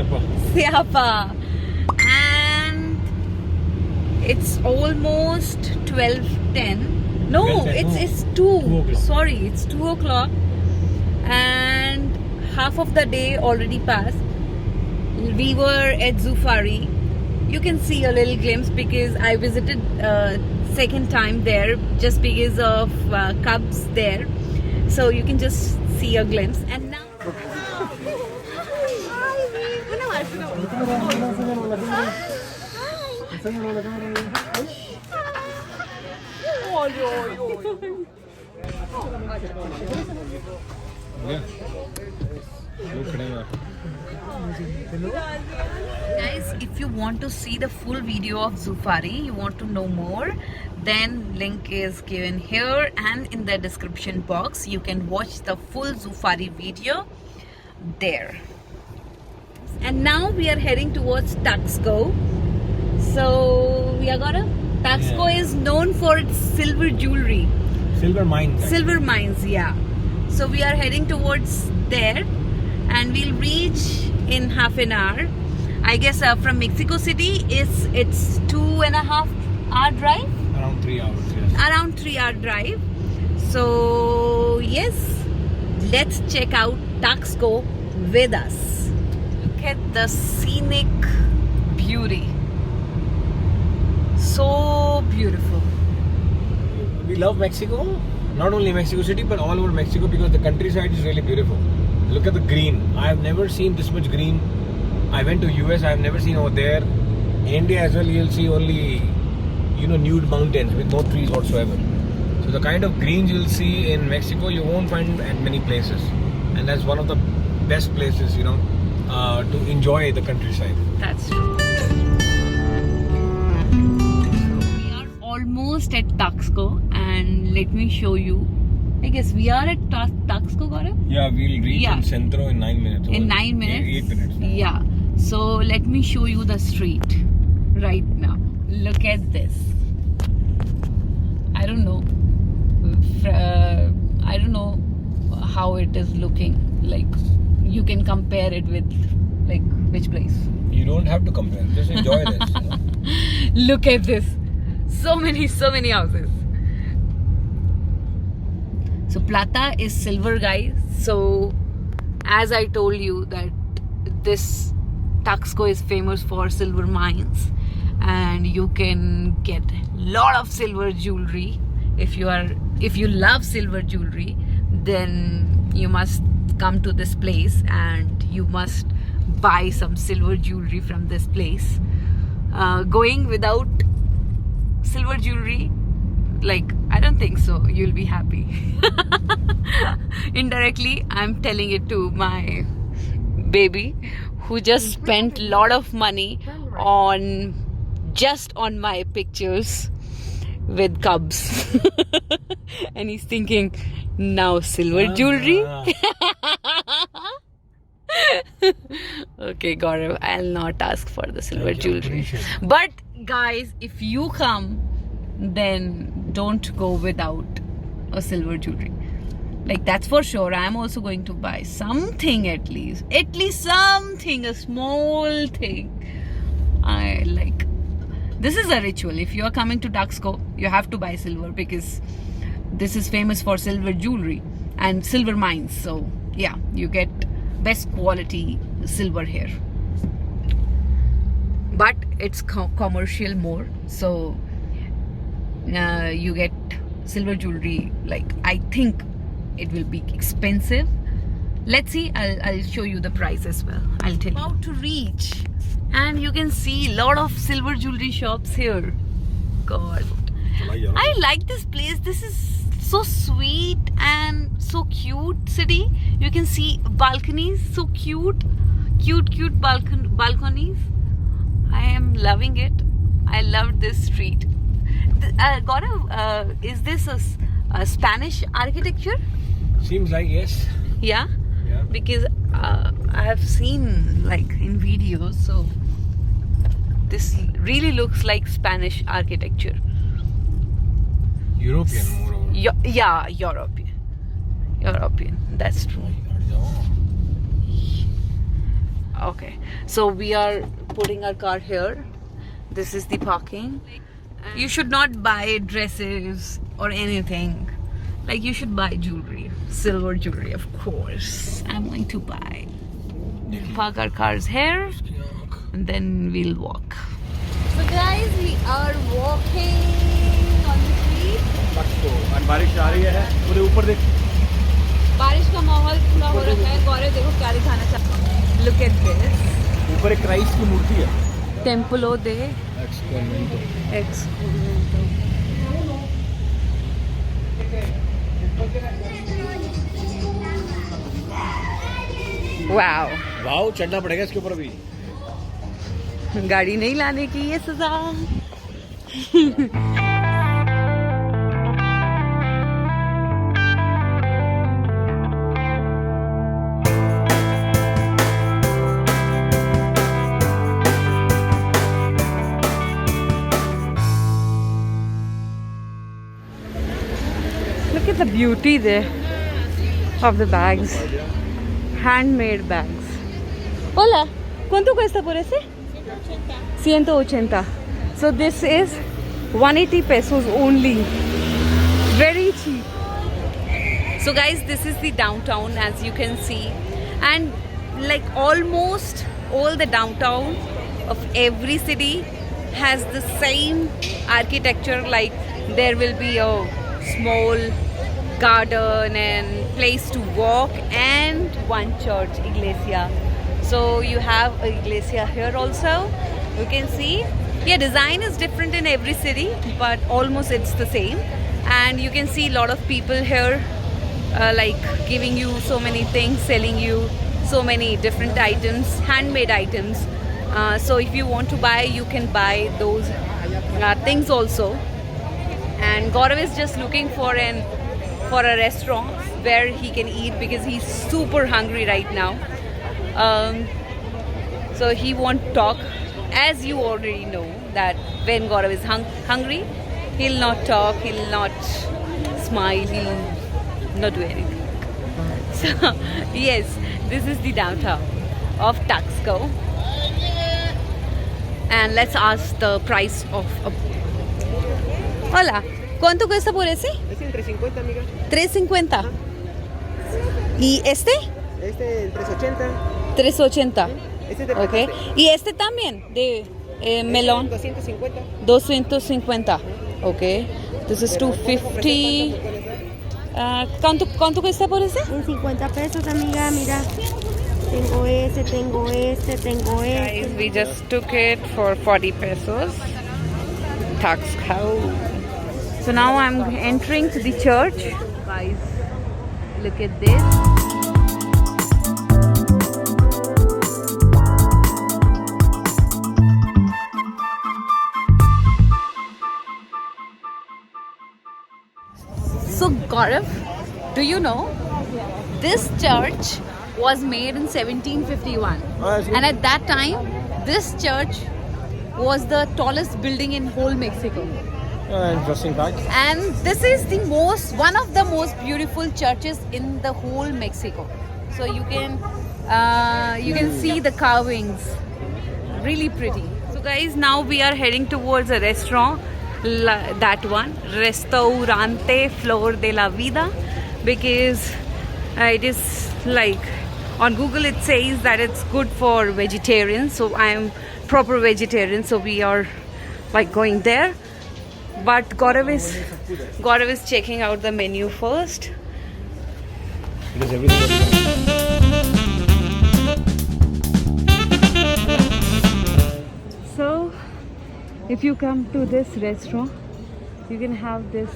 Siapa. And it's almost 12:10. No, 12:10, it's no. 2. 2 o'clock. Sorry, it's 2 o'clock. And half of the day already passed. We were at Zoofari. You can see a little glimpse because I visited second time there just because of cubs there. So you can just see a glimpse. And now guys, if you want to see the full video of Zoofari, you want to know more, then link is given here and in the description box. You can watch the full Zoofari video there. And now we are heading towards Taxco. So we are gonna. Taxco is known for its silver jewelry. Silver mines. Silver mines, yeah. So we are heading towards there, and we'll reach in half an hour. I guess from Mexico City it's 2.5 hour drive. Around 3 hours, yes. Around 3 hour drive. So yes, let's check out Taxco with us. Look at the scenic beauty. So beautiful. We love Mexico, not only Mexico City but all over Mexico because the countryside is really beautiful. Look at the green. I have never seen this much green. I went to US, I have never seen over there. In India as well, you'll see only, nude mountains with no trees whatsoever. So the kind of greens you'll see in Mexico, you won't find at many places. And that's one of the best places, to enjoy the countryside. That's true. We are almost at Taxco, and let me show you. I guess we are at Taxco, Gaurav? Yeah, we'll reach in Centro in 9 minutes. In 9 minutes? 8 minutes. Yeah. So let me show you the street right now. Look at this. I don't know. I don't know how it is looking. Like, you can compare it with, like, which place? You don't have to compare. Just enjoy this. Look at this. So many houses. So Plata is silver, guys. So as I told you that this Taxco is famous for silver mines, and you can get a lot of silver jewelry. If you love silver jewelry, then you must come to this place and you must buy some silver jewelry from this place. Going without silver jewelry, like, I don't think so you'll be happy. Indirectly, I'm telling it to my baby who just spent a lot of money on my pictures with cubs. And he's thinking, now silver jewelry. Okay, Gaurav, I'll not ask for the silver jewelry. But guys, if you come, then don't go without a silver jewelry. Like, that's for sure. I'm also going to buy something, at least something, a small thing. I like, this is a ritual. If you are coming to Taxco, you have to buy silver because this is famous for silver jewelry and silver mines. So yeah, you get best quality silver here, but it's commercial more. So you get silver jewelry, like, I think it will be expensive. Let's see. I'll show you the price as well. I'll tell you. About to reach, and you can see a lot of silver jewelry shops here. God, I like this place. This is so sweet and so cute city. You can see balconies, so cute balconies. I am loving it. I love this street. Gaurav, is this a Spanish architecture? Seems like, yes. Yeah? Yeah. Because I have seen, like, in videos, so this really looks like Spanish architecture. European, moreover. Yeah, European. That's true. Okay, So we are putting our car here. This is the parking. You should not buy dresses or anything. Like, you should buy jewelry, silver jewelry, of course. I'm going to buy. We'll park our cars here and then we'll walk. So guys, we are walking on the street. और बारिश आ रही है पूरे ऊपर देख बारिश का माहौल पूरा हो रखा है. गौरव देखो क्या दिखाना चाहता है. Look at this. ऊपर एक क्राइस्ट की मूर्ति है. Templo de Excomento. Wow wow चढ़ना पड़ेगा इसके ऊपर अभी. गाड़ी नहीं लाने की ये सजा. Look at the beauty there of the bags. Handmade bags. Hola, ¿cuánto cuesta por ese? 180. So this is 180 pesos only. Very cheap. So guys, this is the downtown, as you can see, and like almost all the downtown of every city has the same architecture. Like, there will be a small garden and place to walk and one church, iglesia. So you have a iglesia here also. You can see, yeah, design is different in every city, but almost it's the same. And you can see a lot of people here like giving you so many things, selling you so many different items, handmade items. So if you want to buy, you can buy those things also. And Gaurav is just looking for a restaurant where he can eat because he's super hungry right now. So he won't talk. As you already know that when Gaurav is hungry, he'll not talk, he'll not smile, he'll not do anything. So yes, this is the downtown of Taxco. And let's ask the price of a... Hola, ¿cuánto cuesta por ese? Es en 350, amiga. 350. ¿Y este? Este en 380. 380. Este es de Okay. ¿Y este también? De melón. 250. 250. Okay. This is 250. ¿Cuánto cuesta por ese? En 50 pesos, amiga, mira. Tengo este, tengo este, tengo este. Guys, we just took it for 40 pesos. Taxco. So now I'm entering to the church. Guys, look at this. So Gaurav, do you know this church was made in 1751, and at that time this church was the tallest building in whole Mexico. Interesting fact. And this is the one of the most beautiful churches in the whole Mexico. So you can see the carvings, really pretty. So guys, now we are heading towards a restaurant, that one, Restaurante Flor de la Vida, because it is like, on Google it says that it's good for vegetarians. So I am proper vegetarian, so we are like going there. But Gaurav is checking out the menu first. It is everything. So if you come to this restaurant, you can have this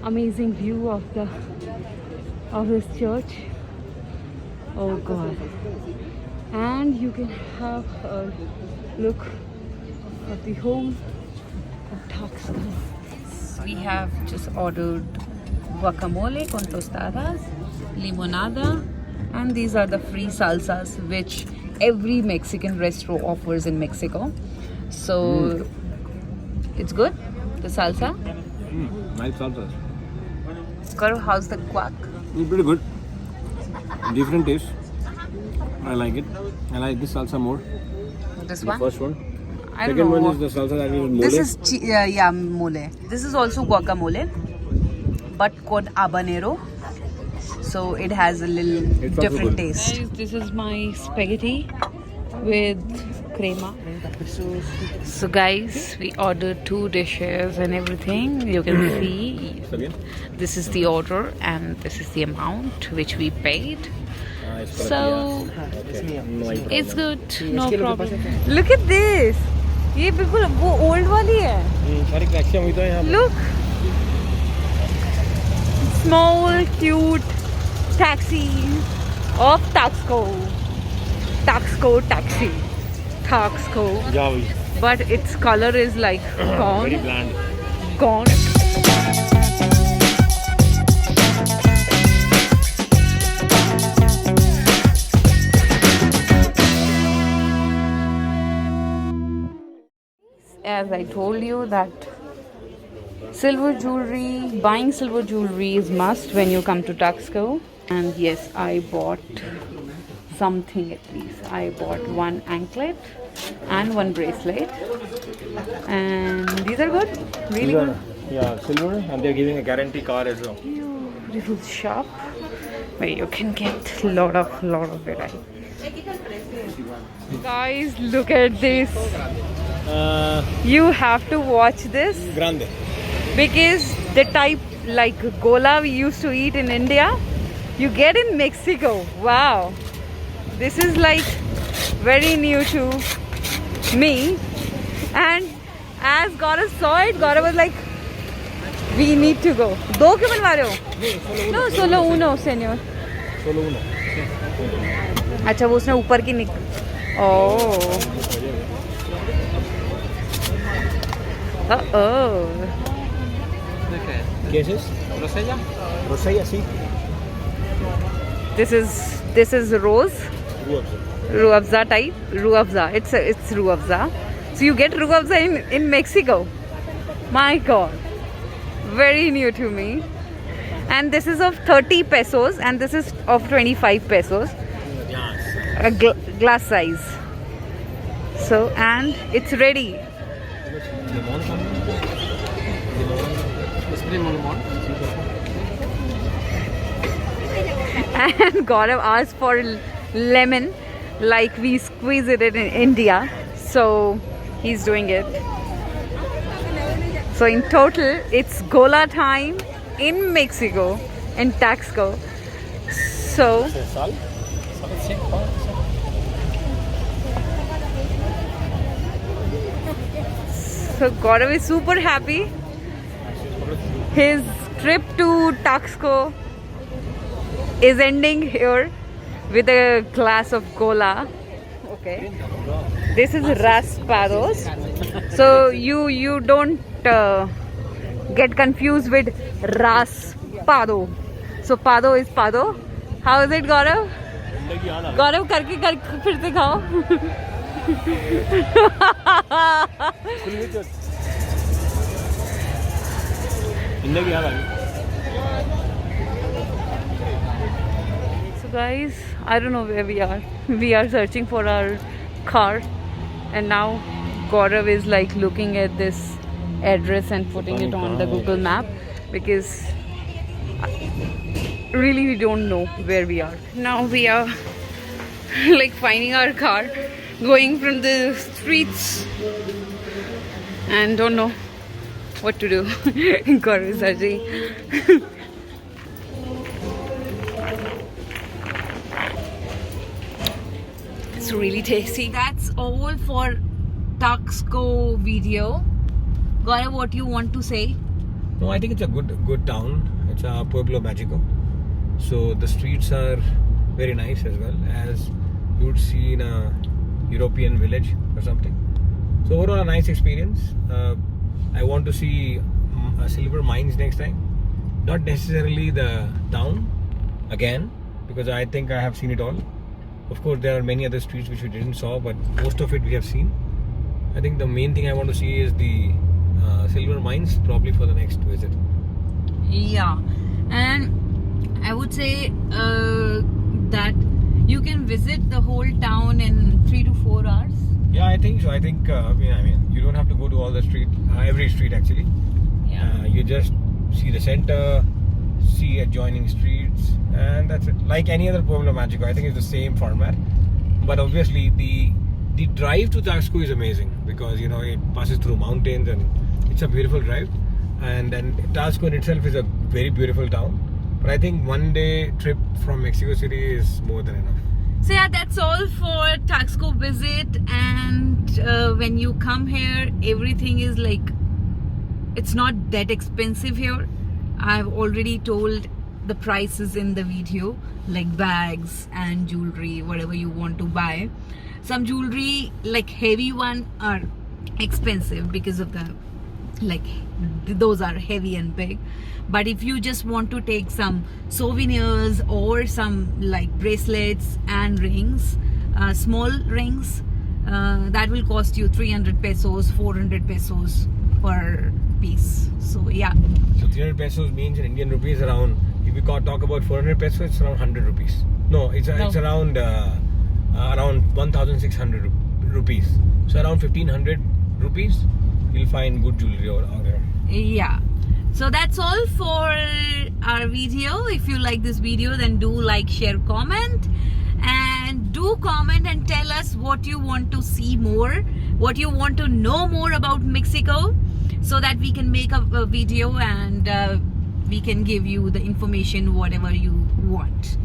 amazing view of this church. Oh God. And you can have a look of the whole of Taxco. We have just ordered guacamole con tostadas, limonada, and these are the free salsas which every Mexican restaurant offers in Mexico. So it's good, the salsa. Nice salsa. Gaurav, how's the guac? Pretty good. Different taste. I like it. I like this salsa more. This The one? first one. I don't Second know. one is the salsa that is mole. This is mole. This is also guacamole, but called habanero. So it has a little It's also different good. taste. Guys, this is my spaghetti with crema. So guys, we ordered 2 dishes and everything. You can see Again? this is the order and this is the amount which we paid. So it's good, no problem. Look at this. ये बिल्कुल वो old वाली है. सारी collection हुई तो यहाँ पे. Look, small cute taxi of Taxco. Taxco taxi. Taxco. Yeah, But its color is like gone. very bland. Gone. As I told you that silver jewelry, buying silver jewelry is must when you come to Taxco. And yes, I bought something at least. I bought 1 anklet and 1 bracelet. And these are good, really good. Yeah, silver, and they're giving a guarantee card as well. Beautiful shop where you can get lot of variety. Guys, look at this. You have to watch this Grande. because the type like gola we used to eat in India, you get in Mexico. Wow, this is like very new to me. And as Gaurav saw it, Gaurav was like, we need to go. दो क्यों बनवा रहे हो? No, solo uno, señor. Solo uno. अच्छा वो उसने ऊपर की Oh. ¿Qué es eso? Rosella. Rosella, sí. This is rose. Ruabza type. Ruabza. It's Ruabza. So you get Ruabza in Mexico. My God. Very new to me. And this is of 30 pesos and this is of 25 pesos. A glass size. So, and it's ready. And Gaurav asked for lemon like we squeeze it in India. So he's doing it. So in total, it's Gola time in Mexico, in Taxco. So Gaurav is super happy. His trip to Taxco is ending here with a glass of Gola. Okay. This is raspados. So you don't get confused with raspado. So pado is pado. How is it, Gaurav? Gaurav करके फिर से खाओ. So guys, I don't know where we are. We are searching for our car, and now Gaurav is like looking at this address and putting it on the Google map because really we don't know where we are. Now we are like finding our car, going from the streets and don't know what to do. Gaurav is searching. It's really tasty. That's all for Taxco video. Gaurav, what you want to say? No, I think it's a good town. It's a pueblo magico. So the streets are very nice as well as you would see in a European village or something. So overall a nice experience. I want to see silver mines next time. Not necessarily the town again because I think I have seen it all. Of course there are many other streets which we didn't saw, but most of it we have seen. I think the main thing I want to see is the silver mines probably for the next visit. Yeah, and I would say that You can visit the whole town in 3 to 4 hours. Yeah, I think so. I think I mean, you don't have to go to all the street, every street actually. Yeah. You just see the center, see adjoining streets, and that's it. Like any other Pueblo Magico, I think it's the same format. But obviously, the drive to Taxco is amazing because it passes through mountains and it's a beautiful drive. And then Taxco in itself is a very beautiful town. But I think 1 day trip from Mexico City is more than enough. So yeah, that's all for Taxco visit. And when you come here, everything is like, it's not that expensive here. I've already told the prices in the video, like bags and jewelry, whatever you want to buy. Some jewelry, like heavy one, are expensive because of the, like, those are heavy and big. But if you just want to take some souvenirs or some like bracelets and rings, small rings, that will cost you 300 pesos, 400 pesos per piece. So yeah. So 300 pesos means in Indian rupees around, if we talk about 400 pesos, it's around 100 rupees. No, it's around 1,600 rupees. So around 1,500 rupees, you'll find good jewelry out there. Yeah. So that's all for our video. If you like this video, then do like, share, comment. And do comment and tell us what you want to see more, what you want to know more about Mexico, so that we can make a video and we can give you the information whatever you want.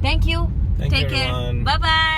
Thank you. Thank you, Take care. everyone. Bye bye.